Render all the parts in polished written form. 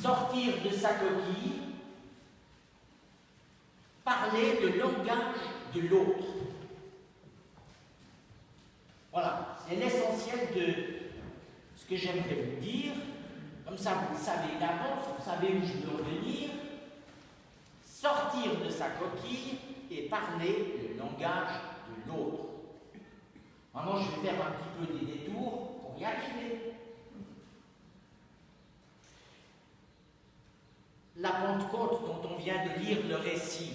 sortir de sa coquille, parler le langage de l'autre. Voilà, c'est l'essentiel de ce que j'aimerais vous dire. Comme ça, vous le savez d'avance, vous savez où je veux en venir. Sortir de sa coquille et parler le langage de l'autre. Maintenant, je vais faire un petit peu des détours pour y arriver. La Pentecôte dont on vient de lire le récit,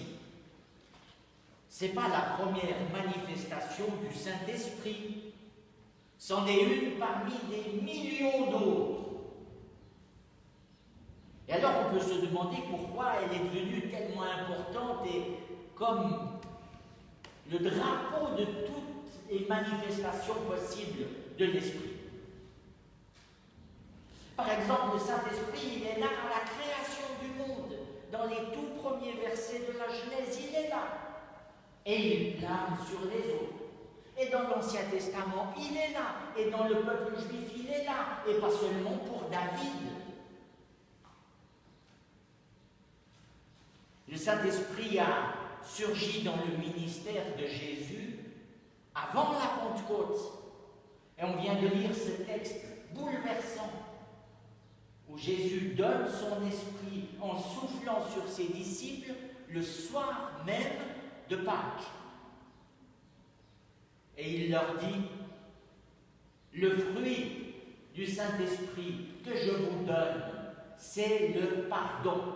ce n'est pas la première manifestation du Saint-Esprit. C'en est une parmi des millions d'autres. Et alors on peut se demander pourquoi elle est devenue tellement importante et comme le drapeau de toutes les manifestations possibles de l'Esprit. Par exemple, le Saint-Esprit, il est là à la création du monde. Dans les tout premiers versets de la Genèse, il est là. Et il plane sur les eaux. Et dans l'Ancien Testament, il est là. Et dans le peuple juif, il est là. Et pas seulement pour David. Le Saint-Esprit a surgi dans le ministère de Jésus avant la Pentecôte. Et on vient de lire ce texte bouleversant où Jésus donne son esprit en soufflant sur ses disciples le soir même de Pâques. Et il leur dit, le fruit du Saint-Esprit que je vous donne, c'est le pardon.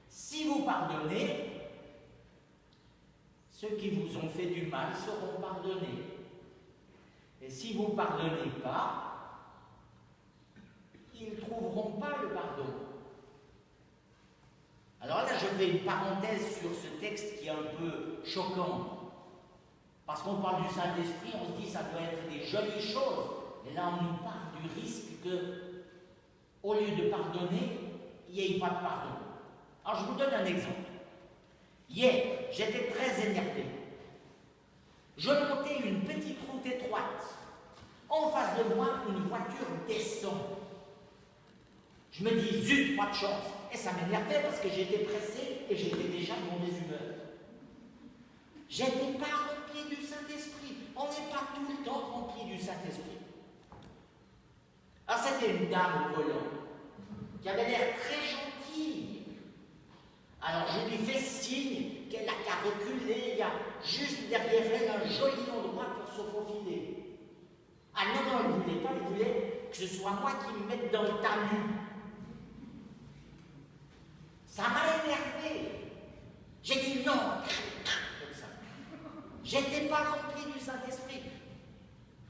Si vous pardonnez, ceux qui vous ont fait du mal seront pardonnés. Et si vous ne pardonnez pas, ils ne trouveront pas le pardon. Alors là, je fais une parenthèse sur ce texte qui est un peu choquant. Parce qu'on parle du Saint-Esprit, on se dit que ça doit être des jolies choses. Et là, on nous parle du risque que, au lieu de pardonner, il n'y ait pas de pardon. Alors, je vous donne un exemple. Hier, j'étais très énervé. Je montais une petite route étroite. En face de moi, une voiture descend. Je me dis, zut, pas de chance. Et ça m'énervait parce que j'étais pressé et j'étais déjà de mauvaise humeur. J'étais pas rempli du Saint-Esprit. On n'est pas tout le temps rempli du Saint-Esprit. Alors c'était une dame au volant qui avait l'air très gentille. Alors je lui fais signe qu'elle n'a qu'à reculer. Il y a juste derrière elle un joli endroit pour se faufiler. Ah non, elle ne voulait pas, elle voulait que ce soit moi qui me mette dans le talus. Ça m'a énervé. J'ai dit non, comme ça. J'étais pas rempli du Saint-Esprit.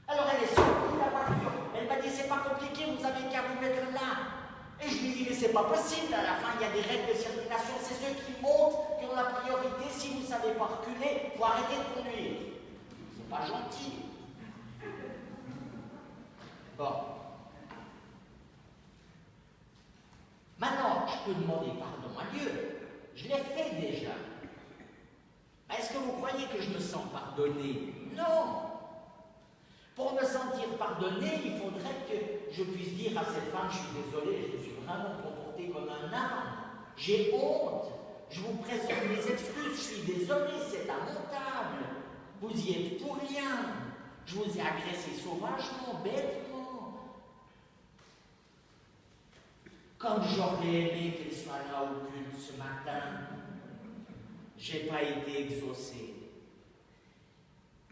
Alors elle est sortie de la voiture. Elle m'a dit c'est pas compliqué, vous avez qu'à vous mettre là. Et je lui dis mais c'est pas possible. À la fin il y a des règles de circulation. C'est ceux qui montent qui ont la priorité. Si vous ne savez pas reculer, il faut arrêter de conduire. C'est pas gentil. Bon. Maintenant, je peux demander pardon à Dieu. Je l'ai fait déjà. Est-ce que vous croyez que je me sens pardonné? Non. Pour me sentir pardonné, il faudrait que je puisse dire à cette femme, je suis désolé, je me suis vraiment comporté comme un âne. J'ai honte. Je vous présente mes excuses. Je suis désolé, c'est lamentable. Vous y êtes pour rien. Je vous ai agressé sauvagement, bêtement. Comme j'aurais aimé qu'elle soit là au culte ce matin, je n'ai pas été exaucé.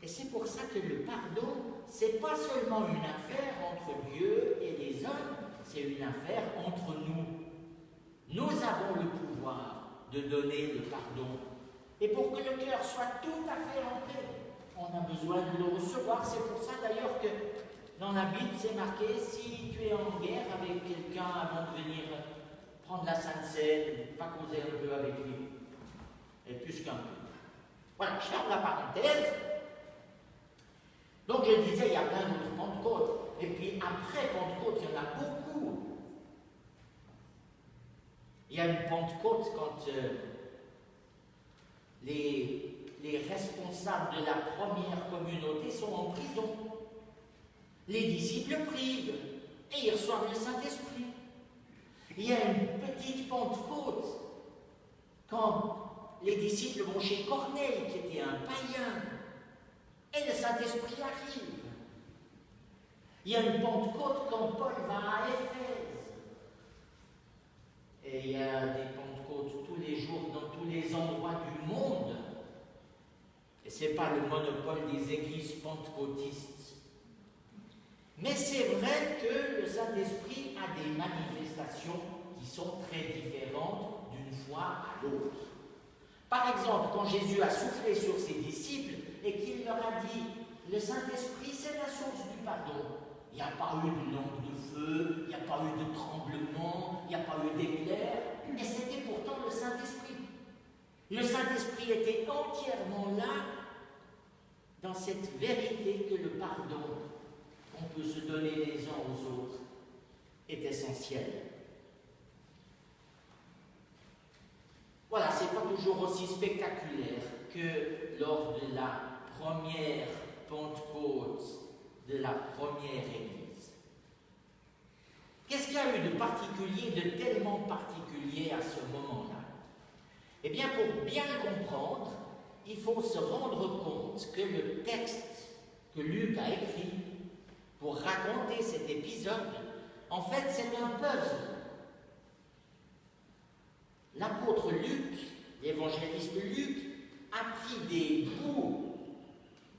Et c'est pour ça que le pardon, ce n'est pas seulement une affaire entre Dieu et les hommes, c'est une affaire entre nous. Nous avons le pouvoir de donner le pardon. Et pour que le cœur soit tout à fait en paix, on a besoin de le recevoir. C'est pour ça d'ailleurs que dans la Bible, c'est marqué, si tu es en guerre avec quelqu'un avant de venir prendre la Sainte Seine, va causer un peu avec lui. Et plus qu'un peu. Voilà, je ferme la parenthèse. Donc je disais, il y a plein d'autres Pentecôtes. Et puis après Pentecôte, il y en a beaucoup. Il y a une Pentecôte quand les responsables de la première communauté sont en prison. Les disciples prient et ils reçoivent le Saint-Esprit. Il y a une petite Pentecôte quand les disciples vont chez Corneille, qui était un païen, et le Saint-Esprit arrive. Il y a une Pentecôte quand Paul va à Éphèse. Et il y a des Pentecôtes tous les jours dans tous les endroits du monde. Et ce n'est pas le monopole des églises pentecôtistes. Mais c'est vrai que le Saint-Esprit a des manifestations qui sont très différentes d'une fois à l'autre. Par exemple, quand Jésus a soufflé sur ses disciples et qu'il leur a dit « Le Saint-Esprit, c'est la source du pardon », il n'y a pas eu de langue de feu, il n'y a pas eu de tremblement, il n'y a pas eu d'éclair, et c'était pourtant le Saint-Esprit. Le Saint-Esprit était entièrement là dans cette vérité que le pardon qu'on peut se donner les uns aux autres est essentiel. Voilà, ce n'est pas toujours aussi spectaculaire que lors de la première Pentecôte de la première Église. Qu'est-ce qu'il y a eu de particulier, de tellement particulier à ce moment-là? Eh bien, pour bien le comprendre, il faut se rendre compte que le texte que Luc a écrit pour raconter cet épisode, en fait, c'est un puzzle. L'apôtre Luc, l'évangéliste Luc, a pris des bouts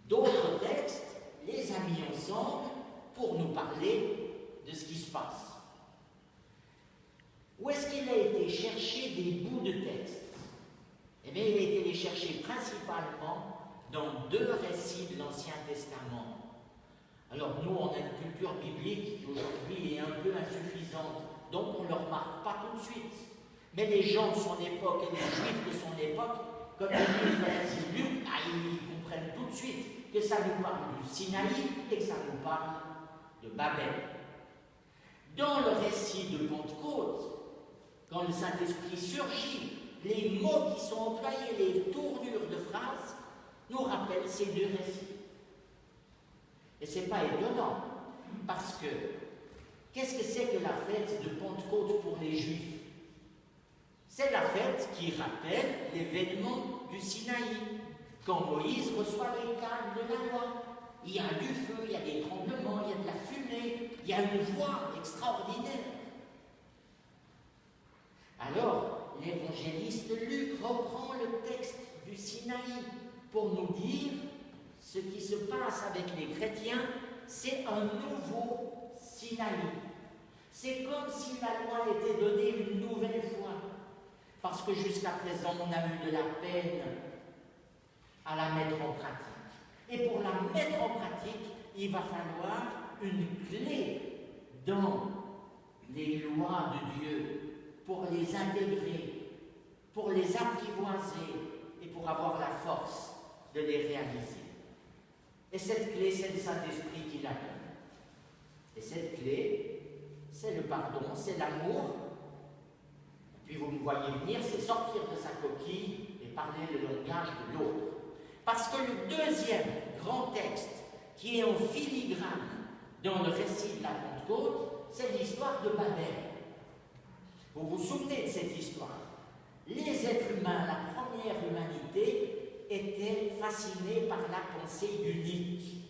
d'autres textes, les a mis ensemble pour nous parler de ce qui se passe. Où est-ce qu'il a été chercher des bouts de texte? Eh bien, il a été les chercher principalement dans 2 récits de l'Ancien Testament. Alors nous, on a une culture biblique qui aujourd'hui est un peu insuffisante, donc on ne le remarque pas tout de suite. Mais les gens de son époque et les Juifs de son époque, comme ils lisent le récit de Luc, ils comprennent tout de suite que ça nous parle du Sinaï et que ça nous parle de Babel. Dans le récit de Pentecôte, quand le Saint-Esprit surgit, les mots qui sont employés, les tournures de phrases, nous rappellent ces 2 récits. Et ce n'est pas étonnant, parce que qu'est-ce que c'est que la fête de Pentecôte pour les Juifs? C'est la fête qui rappelle l'événement du Sinaï, quand Moïse reçoit les cannes de la loi. Il y a du feu, il y a des tremblements, il y a de la fumée, il y a une voix extraordinaire. Alors, l'évangéliste Luc reprend le texte du Sinaï pour nous dire ce qui se passe avec les chrétiens, c'est un nouveau Sinaï. C'est comme si la loi était donnée une nouvelle fois. Parce que jusqu'à présent, on a eu de la peine à la mettre en pratique. Et pour la mettre en pratique, il va falloir une clé dans les lois de Dieu pour les intégrer, pour les apprivoiser et pour avoir la force de les réaliser. Et cette clé, c'est le Saint-Esprit qui la donne. Et cette clé, c'est le pardon, c'est l'amour. Puis vous me voyez venir, c'est sortir de sa coquille et parler le langage de l'autre. Parce que le deuxième grand texte qui est en filigrane dans le récit de la Pentecôte, c'est l'histoire de Babel. Vous vous souvenez de cette histoire? Les êtres humains, la première humanité, étaient fascinés par la pensée unique.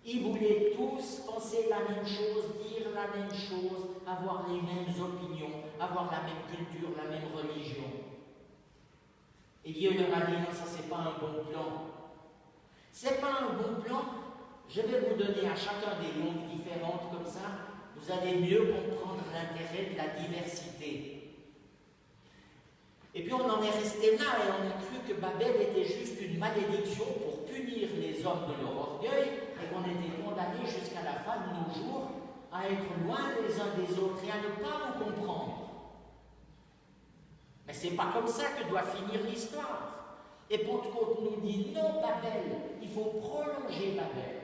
Ils voulaient tous penser la même chose, dire la même chose, avoir les mêmes opinions, avoir la même culture, la même religion. Et Dieu leur a dit, non, ça c'est pas un bon plan. C'est pas un bon plan. Je vais vous donner à chacun des langues différentes comme ça, vous allez mieux comprendre l'intérêt de la diversité. Et puis on en est resté là et on a cru que Babel était juste une malédiction pour punir les hommes de leur orgueil et qu'on était condamnés jusqu'à la fin de nos jours à être loin les uns des autres et à ne pas nous comprendre. Mais c'est pas comme ça que doit finir l'histoire. Et Pentecôte nous dit non Babel, il faut prolonger Babel.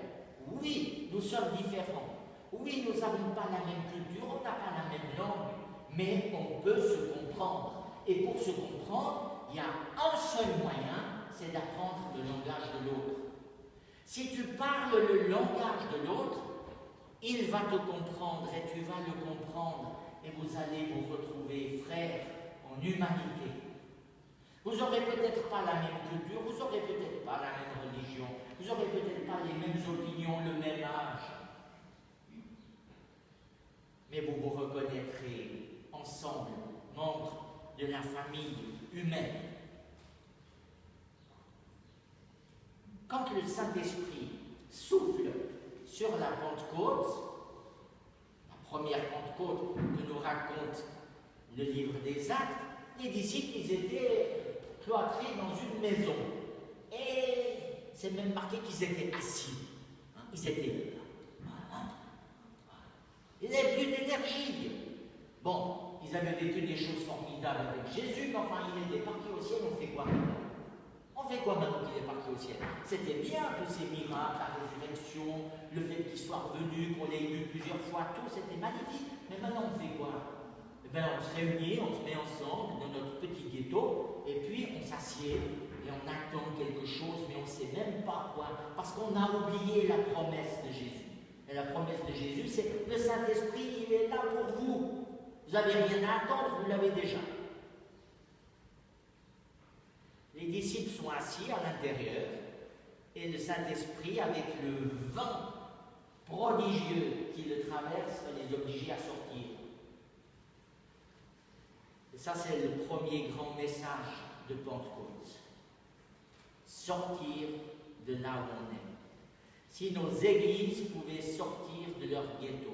Oui, nous sommes différents. Oui, nous n'avons pas la même culture, on n'a pas la même langue, mais on peut se comprendre. Et pour se comprendre, il y a un seul moyen, c'est d'apprendre le langage de l'autre. Si tu parles le langage de l'autre, il va te comprendre et tu vas le comprendre. et vous allez vous retrouver frères en humanité. Vous n'aurez peut-être pas la même culture, vous n'aurez peut-être pas la même religion, vous n'aurez peut-être pas les mêmes opinions, le même âge. Mais vous vous reconnaîtrez ensemble, membres de la famille humaine. Quand le Saint-Esprit souffle sur la Pentecôte, la première Pentecôte que nous raconte le livre des Actes, les disciples, ils étaient cloîtrés dans une maison. Et c'est même marqué qu'ils étaient assis. Ils étaient là. Ils n'avaient plus d'énergie. Bon, ils avaient vécu des choses formidables avec Jésus, mais enfin, il était parti au ciel, on fait quoi maintenant? On fait quoi maintenant qu'il est parti au ciel? C'était bien, tous ces miracles, la résurrection, le fait qu'il soit revenu, qu'on l'ait vu plusieurs fois, tout, c'était magnifique. Mais maintenant, on fait quoi? Eh bien, on se réunit, on se met ensemble dans notre petit ghetto, et puis on s'assied, et on attend quelque chose, mais on ne sait même pas quoi, parce qu'on a oublié la promesse de Jésus. Et la promesse de Jésus, c'est le Saint-Esprit, il est là pour vous. Vous n'avez rien à attendre, vous l'avez déjà. Les disciples sont assis à l'intérieur, et le Saint-Esprit, avec le vent prodigieux qui le traverse, va les obliger à sortir. Et ça, c'est le premier grand message de Pentecôte. Sortir de là où on est. Si nos églises pouvaient sortir de leur ghetto,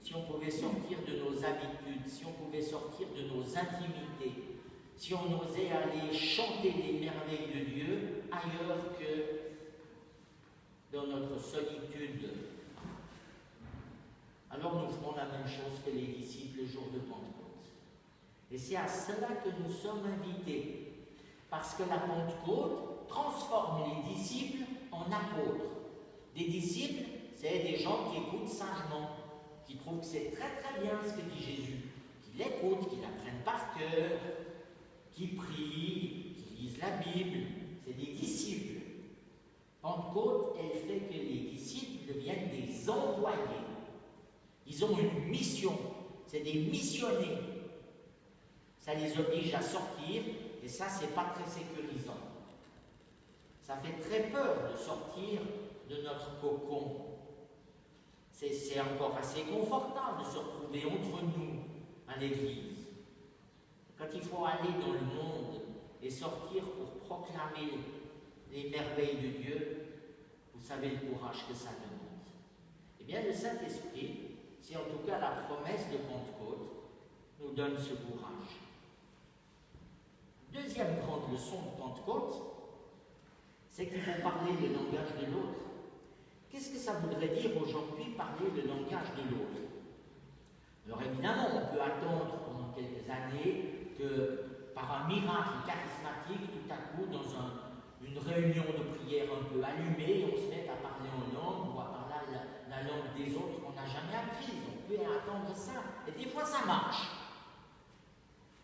si on pouvait sortir de nos habitudes, si on pouvait sortir de nos intimités, si on osait aller chanter les merveilles de Dieu ailleurs que dans notre solitude, alors nous ferons la même chose que les disciples le jour de Pentecôte. Et c'est à cela que nous sommes invités, parce que la Pentecôte transforme les disciples en apôtres. Des disciples, c'est des gens qui écoutent sagement, qui trouvent que c'est très très bien ce que dit Jésus, qui l'écoutent, qui l'apprennent par cœur, qui prient, qui lisent la Bible. C'est des disciples. Pentecôte, elle fait que les disciples deviennent des envoyés. Ils ont une mission, c'est des missionnaires. Ça les oblige à sortir, et ça, c'est pas très sécurisant. Ça fait très peur de sortir de notre cocon. C'est encore assez confortable de se retrouver entre nous à l'église. Quand il faut aller dans le monde et sortir pour proclamer les merveilles de Dieu, vous savez le courage que ça demande. Eh bien, le Saint-Esprit, c'est en tout cas la promesse de Pentecôte, nous donne ce courage. Deuxième grande leçon de Pentecôte, c'est qu'il faut parler le langage de l'autre. Qu'est-ce que ça voudrait dire aujourd'hui parler le langage de l'autre? Alors évidemment, on peut attendre pendant quelques années que par un miracle charismatique, tout à coup, dans une réunion de prière un peu allumée, on se mette à parler en langue ou à parler la langue des autres qu'on n'a jamais apprise. On peut attendre ça. Et des fois, ça marche.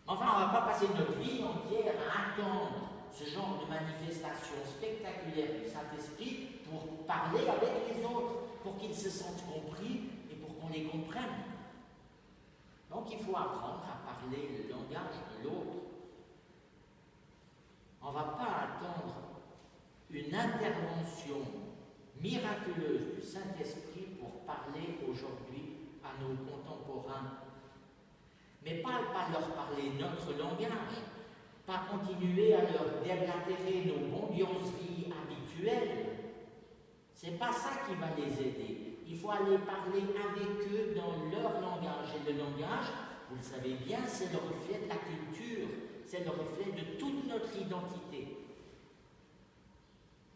Enfin, on ne va pas passer notre vie entière à attendre ce genre de manifestation spectaculaire du Saint-Esprit pour parler avec les autres, pour qu'ils se sentent compris et pour qu'on les comprenne. Donc il faut apprendre à parler le langage de l'autre. On ne va pas attendre une intervention miraculeuse du Saint-Esprit pour parler aujourd'hui à nos contemporains. Mais pas leur parler notre langage, pas continuer à leur déblatérer nos bonbonneries habituelles. C'est pas ça qui va les aider. Il faut aller parler avec eux dans leur langage. Et le langage, vous le savez bien, c'est le reflet de la culture, c'est le reflet de toute notre identité.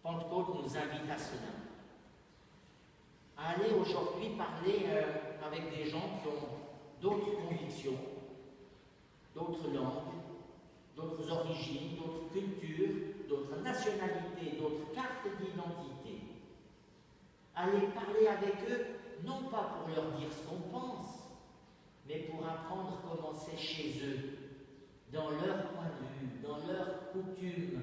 Pentecôte nous invite à cela. À aller aujourd'hui parler avec des gens qui ont d'autres convictions, d'autres langues, d'autres origines, d'autres cultures, d'autres nationalités, d'autres cartes d'identité. Aller parler avec eux, non pas pour leur dire ce qu'on pense, mais pour apprendre comment c'est chez eux, dans leur point de vue, dans leurs coutumes.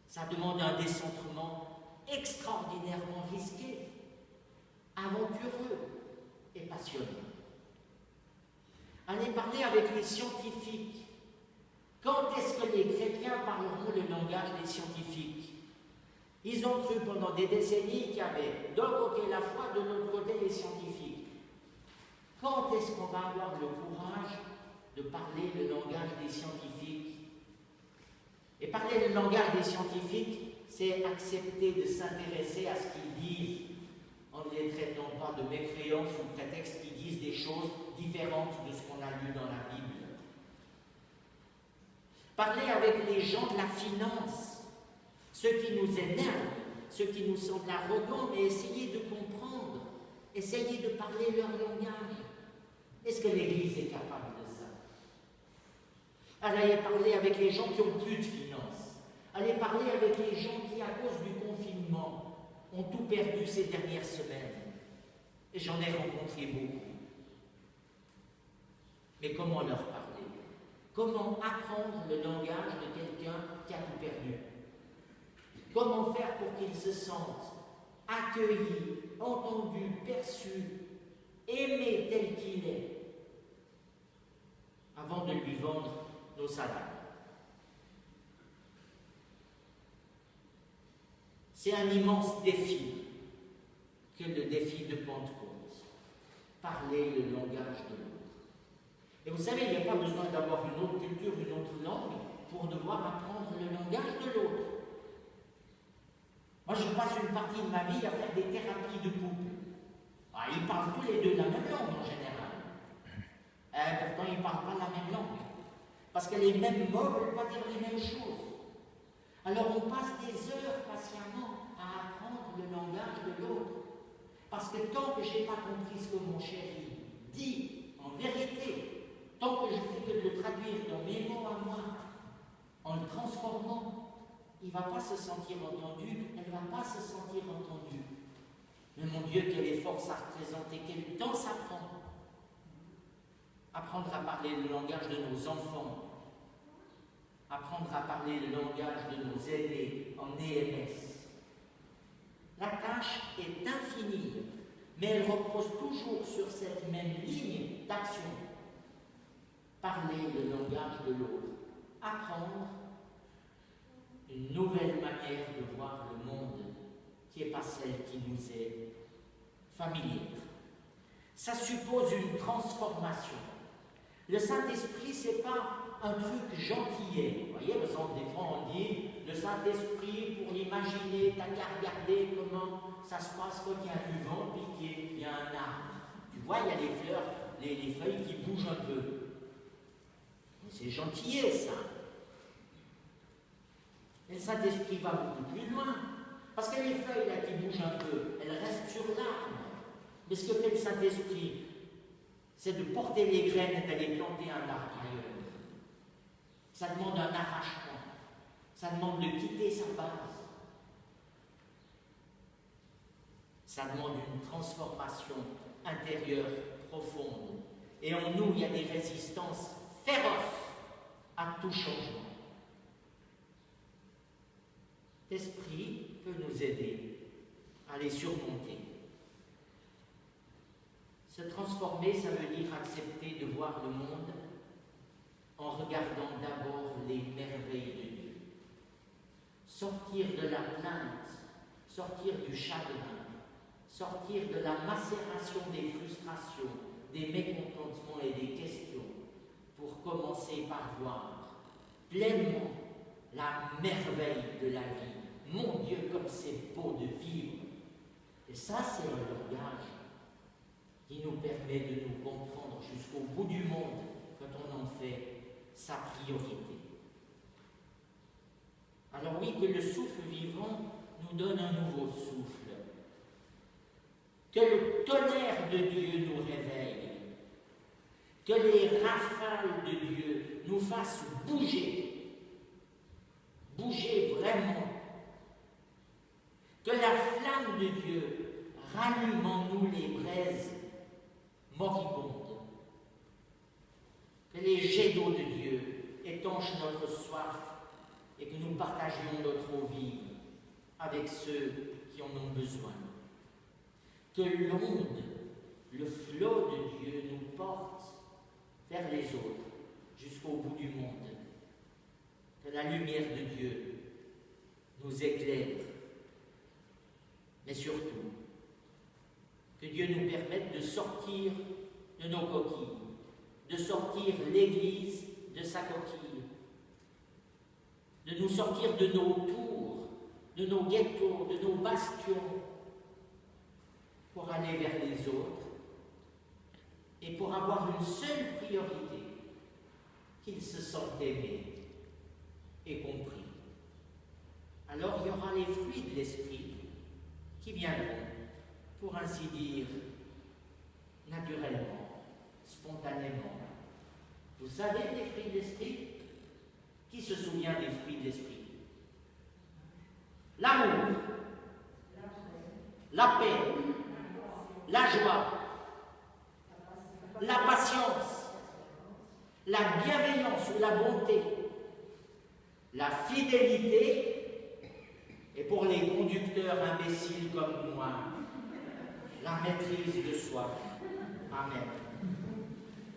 Ça demande un décentrement extraordinairement risqué, aventureux et passionnant. Allez parler avec les scientifiques. Quand est-ce que les chrétiens parleront le langage des scientifiques? Ils ont cru pendant des décennies qu'il y avait d'un côté la foi, de l'autre côté les scientifiques. Quand est-ce qu'on va avoir le courage de parler le langage des scientifiques? Et parler le langage des scientifiques, c'est accepter de s'intéresser à ce qu'ils disent, en ne les traitant pas de mécréants sous prétexte qu'ils disent des choses différentes de ce qu'on a lu dans la Bible. Parler avec les gens de la finance, ceux qui nous énervent, ceux qui nous semblent arrogants, mais essayer de comprendre, essayer de parler leur langage. Est-ce que l'Église est capable de ça? Allez parler avec les gens qui ont plus de finances. Allez parler avec les gens qui, à cause du confinement, ont tout perdu ces dernières semaines. Et j'en ai rencontré beaucoup. Mais comment leur parler? Comment apprendre le langage de quelqu'un qui a tout perdu? Comment faire pour qu'il se sente accueilli, entendu, perçu, aimé tel qu'il est, avant de lui vendre nos salades? C'est un immense défi que le défi de Pentecôte. Parler le langage de l'autre. Et vous savez, il n'y a pas besoin d'avoir une autre culture, une autre langue pour devoir apprendre le langage de l'autre. Moi, je passe une partie de ma vie à faire des thérapies de couple. Ah, ils parlent tous les deux la même langue en général. Pourtant, ils ne parlent pas la même langue. Parce que les mêmes mots ne veulent pas dire les mêmes choses. Alors, on passe des heures patiemment à apprendre le langage de l'autre. Parce que tant que je n'ai pas compris ce que mon chéri dit en vérité, tant que je fais que de le traduire dans mes mots à moi, en le transformant, il ne va pas se sentir entendu, elle ne va pas se sentir entendue. Mais mon Dieu, quel effort ça représente, quel temps ça prend. Apprendre à parler le langage de nos enfants, apprendre à parler le langage de nos aînés en EMS. La tâche est infinie, mais elle repose toujours sur cette même ligne d'action. Parler le langage de l'autre, apprendre une nouvelle manière de voir le monde qui n'est pas celle qui nous est familière. Ça suppose une transformation. Le Saint-Esprit, ce n'est pas un truc gentillet. Vous voyez, par exemple, des fois on dit le Saint-Esprit, pour l'imaginer, t'as qu'à regarder comment ça se passe quand il y a du vent puis qu'il y a un arbre. Tu vois, il y a les fleurs, les feuilles qui bougent un peu. C'est gentillet, ça. Et le Saint-Esprit va beaucoup plus loin. Parce que les feuilles là qui bougent un peu, elles restent sur l'arbre. Mais ce que fait le Saint-Esprit, c'est de porter les graines et d'aller planter un arbre ailleurs. Ça demande un arrachement. Ça demande de quitter sa base. Ça demande une transformation intérieure profonde. Et en nous, il y a des résistances féroces à tout changement. L'Esprit peut nous aider à les surmonter. Se transformer, ça veut dire accepter de voir le monde en regardant d'abord les merveilles de Dieu. Sortir de la plainte, sortir du chagrin, sortir de la macération des frustrations, des mécontentements et des questions, pour commencer par voir pleinement la merveille de la vie. Mon Dieu, comme c'est beau de vivre. Et ça, c'est un langage qui nous permet de nous comprendre jusqu'au bout du monde quand on en fait sa priorité. Alors oui, que le souffle vivant nous donne un nouveau souffle. Que le tonnerre de Dieu nous réveille. Que les rafales de Dieu nous fassent bouger. Bouger vraiment. Que la flamme de Dieu rallume en nous les braises moribondes. Que les jets d'eau de Dieu étanchent notre soif et que nous partagions notre eau vive avec ceux qui en ont besoin. Que l'onde, le flot de Dieu nous porte vers les autres, jusqu'au bout du monde. Que la lumière de Dieu nous éclaire, mais surtout, que Dieu nous permette de sortir de nos coquilles, de sortir l'Église de sa coquille, de nous sortir de nos tours, de nos ghettos, de nos bastions, pour aller vers les autres et pour avoir une seule priorité, qu'ils se sentent aimés et compris. Alors il y aura les fruits de l'esprit qui viendront, pour ainsi dire, naturellement, spontanément. Vous savez les fruits de l'esprit? Qui se souvient des fruits de l'esprit? L'amour, la paix, la joie, la patience, la bienveillance ou la bonté, la fidélité, et pour les conducteurs imbéciles comme moi, la maîtrise de soi. Amen.